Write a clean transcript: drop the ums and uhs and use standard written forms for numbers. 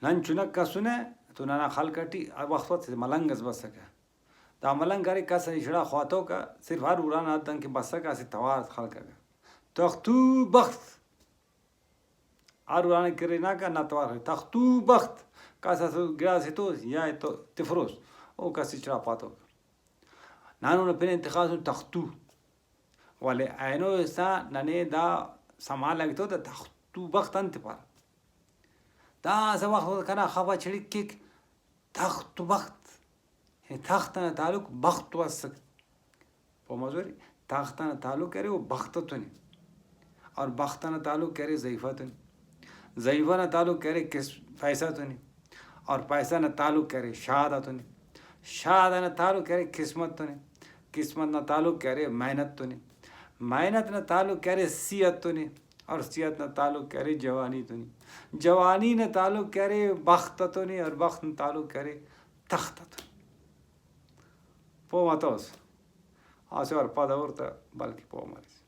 نن چنک کا سنے تو نانا خل کٹی وقت وقت ملنگ از بس سکا دا ملنگ گاری کا سنی شڑا خواتو کا صرف ہر اڑان آدن کے بس سکا سی توار خل کا تختو بخت ہر اڑانے کرے نا کا نہ توار تختو بخت کا سا گرا سی تو یا تو تفروز او کا سی چڑا پاتو نانو نے پھر انتخاب تختو والے اینو ایسا ننے دا سامان لگتو دا تختو بخت انت پار دا سا وقت کنا خفا چھڑی کک تخت بخت تخت نا تعلق بخت واسک پو مزوری تخت نا تعلق کرے وہ بخت تونی اور بخت نا تعلق کرے ضعیفہ تونی ضعیفہ نا تعلق کرے کس پیسہ تونی اور پیسہ نا تعلق کرے شہادہ تونی شہادہ نا تعلق کرے قسمت تونی قسمت نا تعلق کرے محنت تونی محنت نا تعلق کرے صحت تونی اور صحت نا تعلق کرے جوانی تونی جوانی نا تعلق کرے بخت تونی اور بخت نا تعلق کرے تخت تونی پو ماتوس آسے اور پا دورتا بلکہ پو مارس